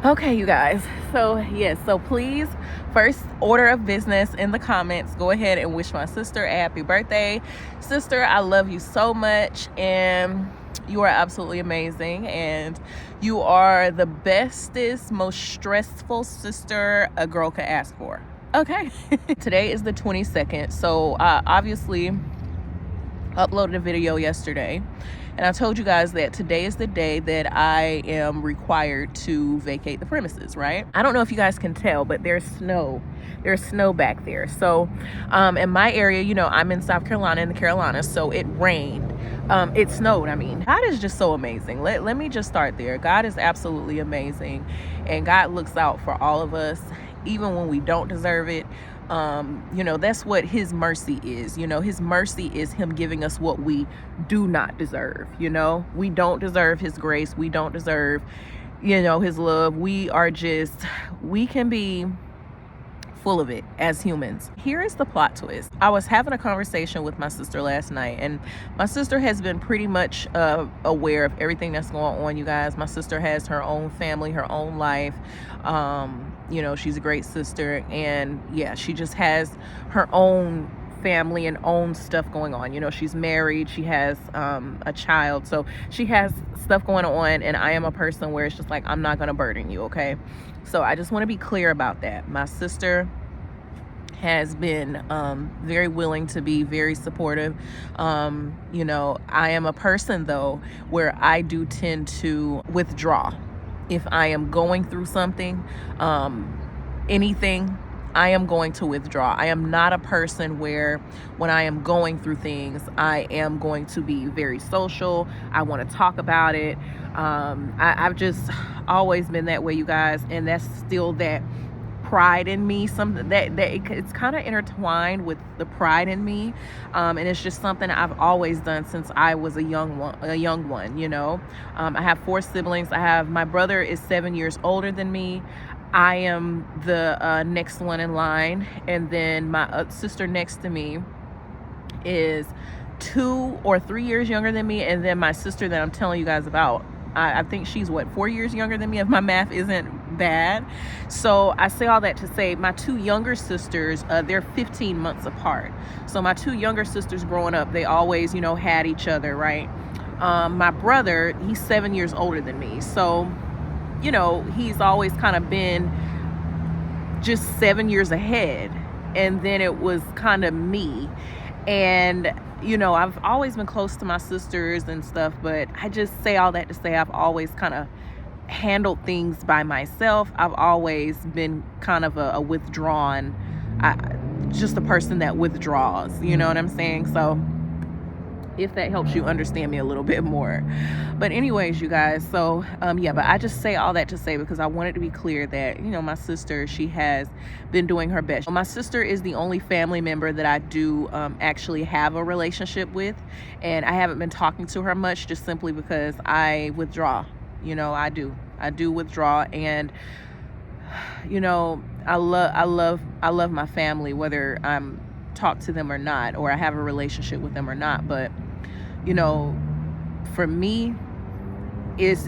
Okay, you guys. So yes, so please, first order of business in the comments, go ahead and wish my sister a happy birthday. Sister, I love you so much, and you are absolutely amazing, and you are the bestest, most stressful sister a girl could ask for. Okay. Today is the 22nd, so I obviously uploaded a video yesterday, and I told you guys that today is the day that I am required to vacate the premises, right? I don't know if you guys can tell, but there's snow back there. So in my area, you know, I'm in South Carolina, in the Carolinas, so it rained. It snowed. I mean, God is just so amazing. Let me just start there. God is absolutely amazing, and God looks out for all of us, even when we don't deserve it. You know, that's what his mercy is. You know, his mercy is him giving us what we do not deserve. You know, we don't deserve his grace. We don't deserve, you know, his love. We can be full of it as humans. Here is the plot twist. I was having a conversation with my sister last night, and my sister has been pretty much aware of everything that's going on, you guys. My sister has her own family, her own life. You know, she's a great sister, and yeah, she just has her own family and own stuff going on. You know, she's married, she has a child, so she has stuff going on, and I am a person where it's just like, I'm not gonna burden you, okay? So I just want to be clear about that. My sister has been very willing to be very supportive. You know, I am a person though where I do tend to withdraw if I am going through something, anything. I am going to withdraw. I am not a person where when I am going through things, I am going to be very social. I want to talk about it. I've just always been that way, you guys, and that's still that pride in me, something that it's kind of intertwined with the pride in me, and it's just something I've always done since I was a young one. You know, I have 4 siblings. My brother is 7 years older than me. I am the next one in line, and then my sister next to me is 2 or 3 years younger than me, and then my sister that I'm telling you guys about, I think she's 4 years younger than me, if my math isn't bad. So I say all that to say my 2 younger sisters, they're 15 months apart. So my 2 younger sisters growing up, they always, you know, had each other, right? My brother, he's 7 years older than me, so you know, he's always kind of been just 7 years ahead, and then it was kind of me. And you know, I've always been close to my sisters and stuff, but I just say all that to say I've always kind of handled things by myself. I've always been kind of a withdrawn, just a person that withdraws, you know what I'm saying? So if that helps you understand me a little bit more. But anyways, you guys, so yeah, but I just say all that to say because I wanted to be clear that, you know, my sister, she has been doing her best. My sister is the only family member that I do actually have a relationship with, and I haven't been talking to her much just simply because I withdraw. You know, I do withdraw, and you know, I love my family, whether I'm talk to them or not, or I have a relationship with them or not. But you know, for me, it's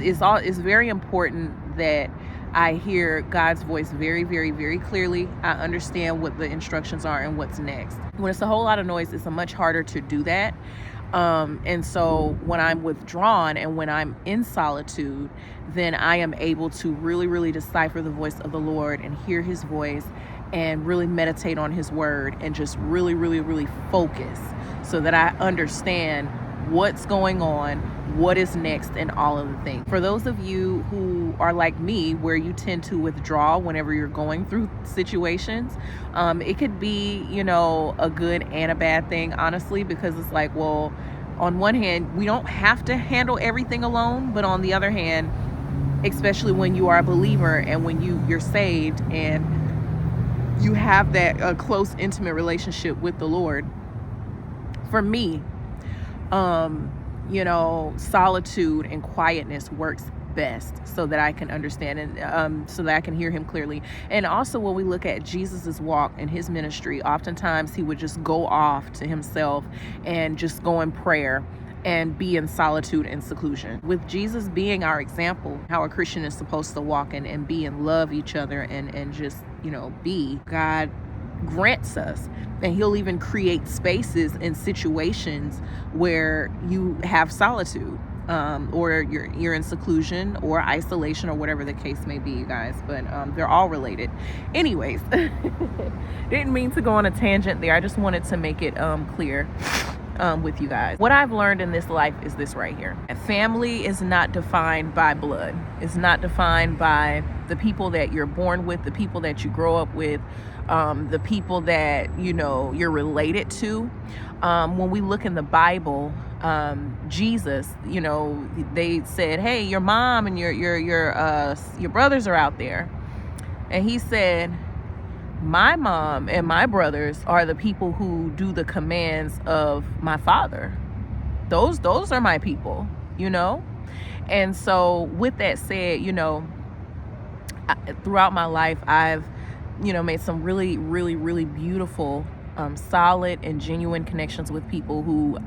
very important that I hear God's voice very, very, very clearly. I understand what the instructions are and what's next. When it's a whole lot of noise, it's much harder to do that. And so when I'm withdrawn and when I'm in solitude, then I am able to really, really decipher the voice of the Lord and hear his voice and really meditate on his word and just really, really, really focus so that I understand what's going on, what is next, and all of the things. For those of you who are like me, where you tend to withdraw whenever you're going through situations, it could be, you know, a good and a bad thing, honestly, because it's like, well, on one hand, we don't have to handle everything alone, but on the other hand, especially when you are a believer and when you're saved and you have that close, intimate relationship with the Lord, for me, you know, solitude and quietness works best so that I can understand and so that I can hear him clearly. And also when we look at Jesus's walk and his ministry, oftentimes he would just go off to himself and just go in prayer. and be in solitude and seclusion. With Jesus being our example, how a Christian is supposed to walk in and be and love each other and just, be, God grants us. And he'll even create spaces and situations where you have solitude, or you're in seclusion or isolation or whatever the case may be, you guys. But they're all related. Anyways, didn't mean to go on a tangent there. I just wanted to make it clear with you guys. What I've learned in this life is this right here. Family is not defined by blood. It's not defined by the people that you're born with, the people that you grow up with, the people that you're related to. When we look in the Bible, Jesus, they said, hey, your mom and your brothers are out there, and he said, my mom and my brothers are the people who do the commands of my Father. Those are my people, And so with that said, throughout my life, I've, made some really, really, really beautiful, solid and genuine connections with people who,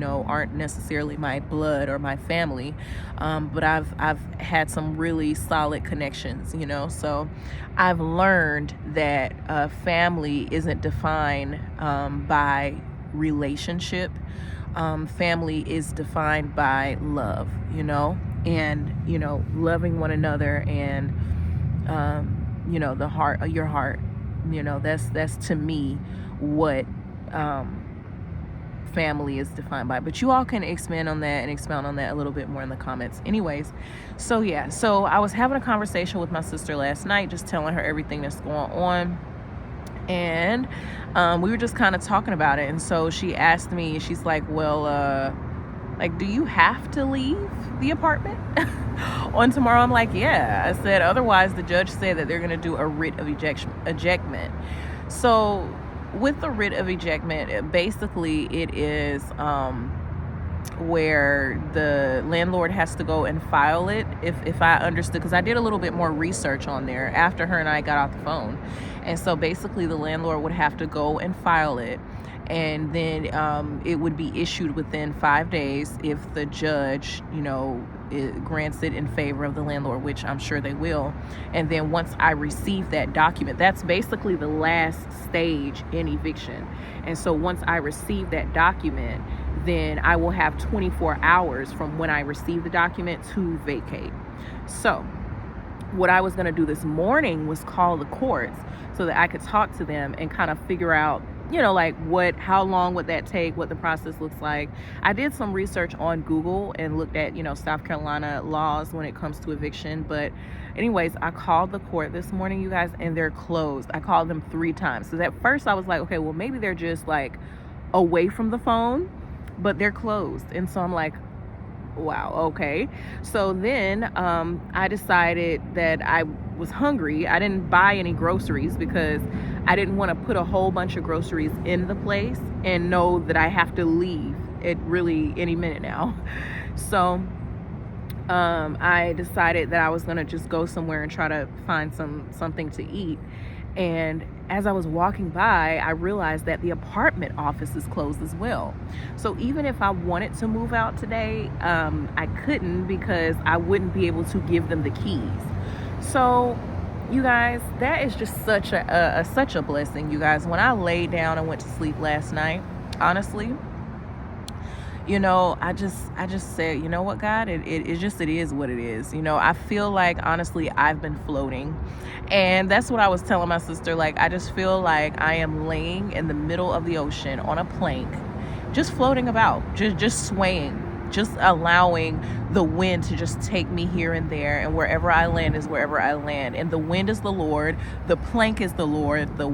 aren't necessarily my blood or my family. But I've had some really solid connections, so I've learned that family isn't defined by relationship. Family is defined by love, and, loving one another and, the heart, your heart, that's to me what, family is defined by. But you all can expand on that and expound on that a little bit more in the comments. Anyways, so I was having a conversation with my sister last night, just telling her everything that's going on. And we were just kind of talking about it. And so she asked me, she's like, well, do you have to leave the apartment on tomorrow? I'm like, yeah. I said, otherwise the judge said that they're going to do a writ of ejectment. So with the writ of ejectment, basically it is where the landlord has to go and file it, if I understood, because I did a little bit more research on there after her and I got off the phone. And so basically the landlord would have to go and file it, and then it would be issued within 5 days if the judge, it grants it in favor of the landlord, which I'm sure they will. And then once I receive that document, that's basically the last stage in eviction. And so once I receive that document, then I will have 24 hours from when I receive the document to vacate. So what I was going to do this morning was call the courts so that I could talk to them and kind of figure out, how long would that take, what the process looks like. I did some research on Google and looked at, South Carolina laws when it comes to eviction. But anyways, I called the court this morning, you guys, and they're closed. I called them 3 times. So at first I was like, okay, well, maybe they're just away from the phone, but they're closed. And so I'm like, wow, okay. So then I decided that I was hungry. I didn't buy any groceries because I didn't want to put a whole bunch of groceries in the place and know that I have to leave at really any minute now. So I decided that I was going to just go somewhere and try to find something to eat. And as I was walking by, I realized that the apartment office is closed as well. So even if I wanted to move out today, I couldn't, because I wouldn't be able to give them the keys. So you guys, that is just such a blessing, you guys. When I laid down and went to sleep last night, honestly, I just said, you know what, God, it is what it is. I feel like, honestly, I've been floating. And that's what I was telling my sister. I just feel like I am laying in the middle of the ocean on a plank, just floating about, just swaying, just allowing the wind to just take me here and there, and wherever I land is wherever I land. And the wind is the Lord, the plank is the Lord, the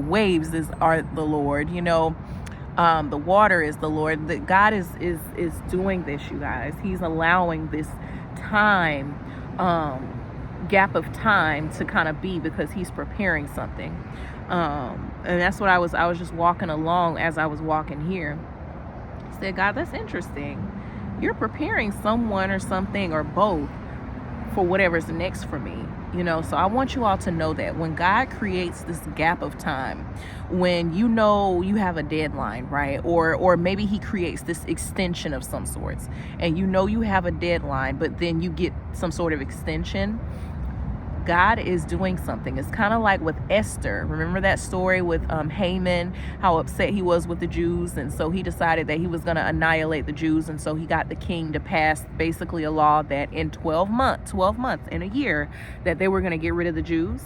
waves are the Lord, the water is the Lord. That God is doing this, you guys. He's allowing this time, gap of time to kind of be, because he's preparing something. And that's what I was just walking along as I was walking here. I said, God, that's interesting. You're preparing someone or something or both for whatever's next for me, you know. So I want you all to know that when God creates this gap of time, when you know you have a deadline, right? Or maybe he creates this extension of some sorts, and you know you have a deadline, but then you get some sort of extension. God is doing something. It's kind of like with Esther. Remember that story with Haman, how upset he was with the Jews, and so he decided that he was going to annihilate the Jews, and so he got the king to pass basically a law that in 12 months in a year, that they were going to get rid of the Jews.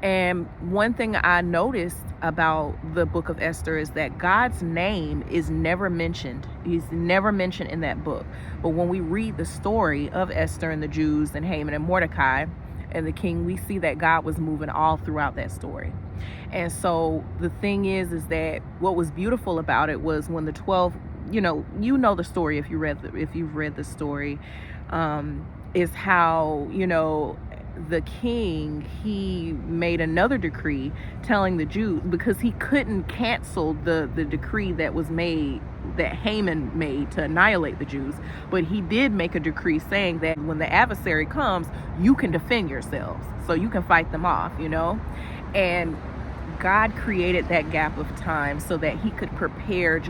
And one thing I noticed about the book of Esther is that God's name is never mentioned. He's never mentioned in that book. But when we read the story of Esther and the Jews and Haman and Mordecai and the king, we see that God was moving all throughout that story. And so the thing is that what was beautiful about it was when the 12, you know the story if you've read the story, is how, the king, he made another decree telling the Jews, because he couldn't cancel the decree that was made, that Haman made to annihilate the Jews, but he did make a decree saying that when the adversary comes, you can defend yourselves, so you can fight them off, and God created that gap of time so that he could prepare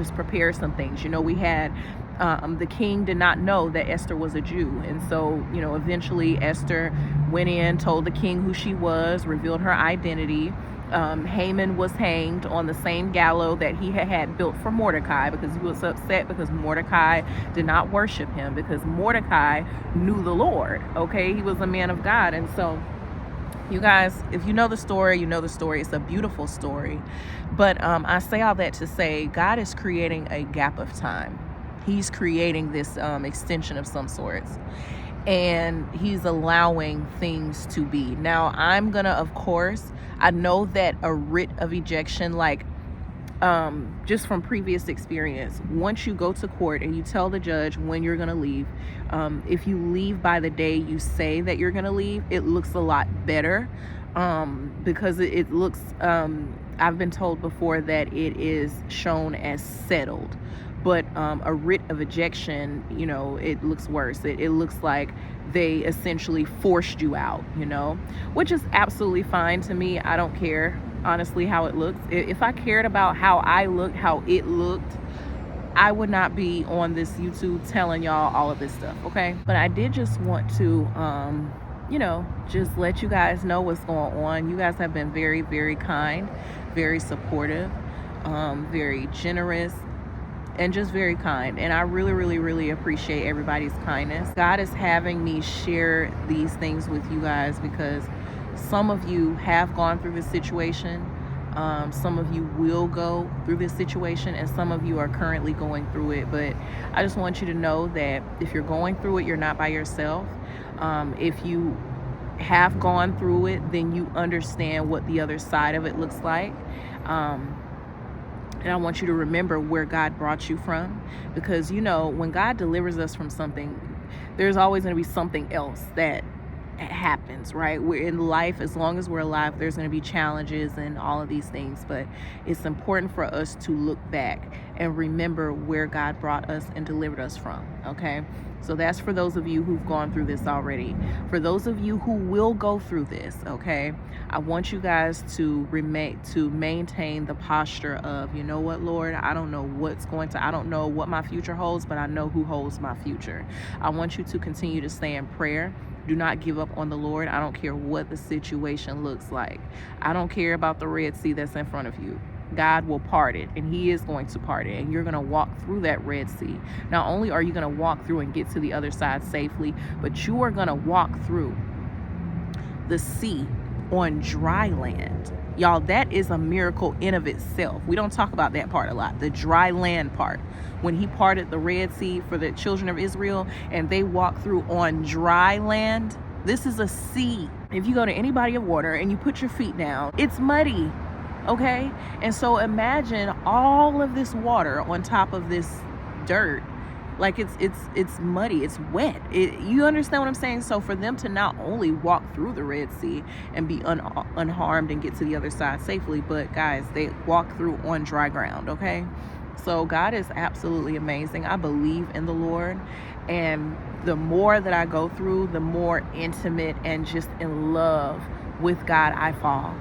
some things. We had the king did not know that Esther was a Jew. And so, eventually Esther went in, told the king who she was, revealed her identity. Haman was hanged on the same gallows that he had built for Mordecai, because he was upset because Mordecai did not worship him, because Mordecai knew the Lord. Okay, he was a man of God. And so, you guys, if you know the story, you know the story. It's a beautiful story. But I say all that to say, God is creating a gap of time. He's creating this extension of some sorts, and he's allowing things to be. Now, I'm gonna, of course, I know that a writ of ejection, like just from previous experience, once you go to court and you tell the judge when you're gonna leave, if you leave by the day you say that you're gonna leave, it looks a lot better, because it looks, I've been told before that it is shown as settled. But a writ of ejection, it looks worse. It looks like they essentially forced you out, which is absolutely fine to me. I don't care, honestly, how it looks. If I cared about how I looked, how it looked, I would not be on this YouTube telling y'all all of this stuff, okay? But I did just want to, just let you guys know what's going on. You guys have been very, very kind, very supportive, very generous, and just very kind. And I really, really, really appreciate everybody's kindness. God is having me share these things with you guys because some of you have gone through this situation. Some of you will go through this situation, and some of you are currently going through it. But I just want you to know that if you're going through it, you're not by yourself. If you have gone through it, then you understand what the other side of it looks like. And I want you to remember where God brought you from, because, when God delivers us from something, there's always going to be something else that happens, right? We're in life, as long as we're alive, there's going to be challenges and all of these things, but it's important for us to look back and remember where God brought us and delivered us from, okay? So that's for those of you who've gone through this already. For those of you who will go through this, okay, I want you guys to maintain the posture of, you know what, Lord, I don't know what my future holds, but I know who holds my future. I want you to continue to stay in prayer. Do not give up on the Lord. I don't care what the situation looks like. I don't care about the Red Sea that's in front of you. God will part it, and he is going to part it, and you're going to walk through that Red Sea. Not only are you going to walk through and get to the other side safely, but you are going to walk through the sea on dry land. Y'all, that is a miracle in of itself. We don't talk about that part a lot, the dry land part. When he parted the Red Sea for the children of Israel and they walked through on dry land, this is a sea. If you go to any body of water and you put your feet down, it's muddy. Okay, and so imagine all of this water on top of this dirt, like it's muddy, it's wet. You understand what I'm saying? So for them to not only walk through the Red Sea and be unharmed and get to the other side safely, but guys, they walk through on dry ground. Okay, so God is absolutely amazing. I believe in the Lord, And the more that I go through, the more intimate and just in love with God I fall.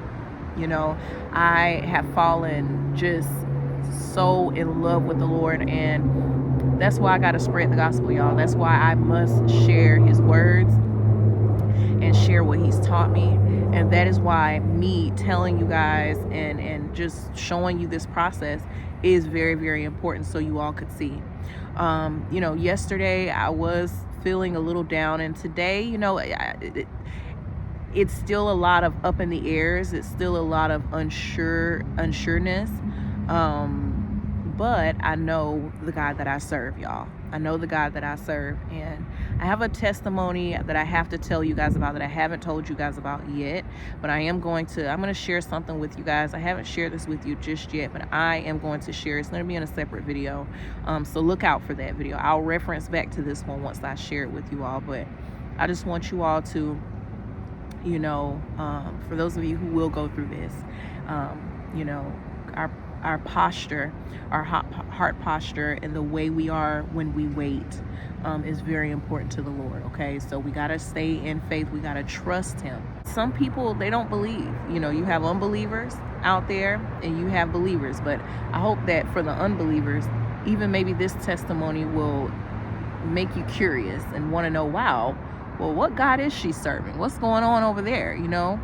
You know, I have fallen just so in love with the Lord, and that's why I got to spread the gospel, y'all. That's why I must share his words and share what he's taught me. And that is why me telling you guys and just showing you this process is very, very important, so you all could see. You know, yesterday I was feeling a little down, and today, you know, it's still a lot of up in the airs. It's still a lot of unsureness. But I know the God that I serve, y'all. I know the God that I serve, and I have a testimony that I have to tell you guys about that I haven't told you guys about yet, but I'm going to share something with you guys. I haven't shared this with you just yet, but I am going to share. It's going to be in a separate video, so look out for that video. I'll reference back to this one once I share it with you all, but I just want you all to, you know, for those of you who will go through this, you know, our posture, our heart posture, and the way we are when we wait is very important to the Lord. Okay, so we got to stay in faith. We got to trust him. Some people, they don't believe. You know, you have unbelievers out there and you have believers, but I hope that for the unbelievers, even maybe this testimony will make you curious and want to know, wow, well, what God is she serving? What's going on over there? You know,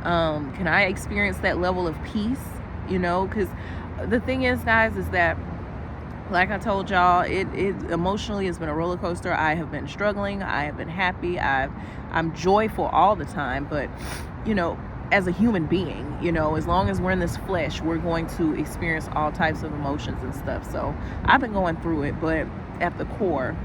can I experience that level of peace? You know, because the thing is, guys, is that, like I told y'all, it emotionally has been a roller coaster. I have been struggling. I have been happy. I'm joyful all the time. But, you know, as a human being, you know, as long as we're in this flesh, we're going to experience all types of emotions and stuff. So I've been going through it. But at the core,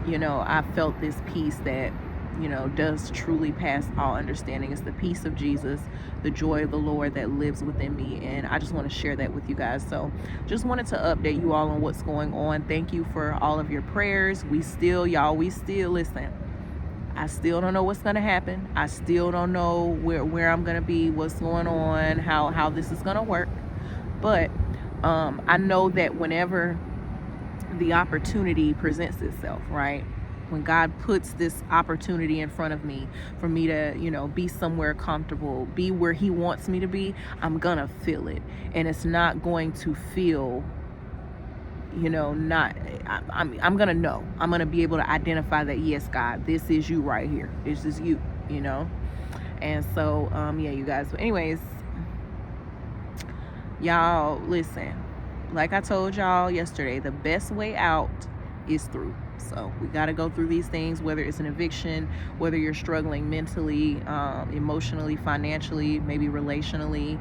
you know, I felt this peace that, you know, does truly pass all understanding. It's the peace of Jesus, the joy of the Lord that lives within me, and I just want to share that with you guys. So just wanted to update you all on what's going on. Thank you for all of your prayers. We still listen, I still don't know what's going to happen. I still don't know where I'm going to be, what's going on, how this is going to work, but I know that whenever the opportunity presents itself, right, when God puts this opportunity in front of me for me to, you know, be somewhere comfortable, be where he wants me to be, I'm gonna feel it. And it's not going to feel, you know, I'm gonna know. I'm gonna be able to identify that, yes, God, this is you right here. This is you, you know? And so, yeah, you guys. But anyways, y'all, listen. Like I told y'all yesterday, the best way out is through. So we got to go through these things, whether it's an eviction, whether you're struggling mentally, emotionally, financially, maybe relationally,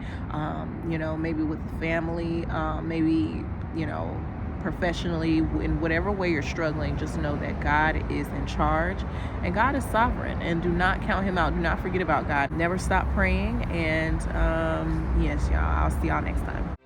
you know, maybe with family, maybe, you know, professionally, in whatever way you're struggling. Just know that God is in charge and God is sovereign, and do not count him out. Do not forget about God. Never stop praying. And yes, y'all, I'll see y'all next time.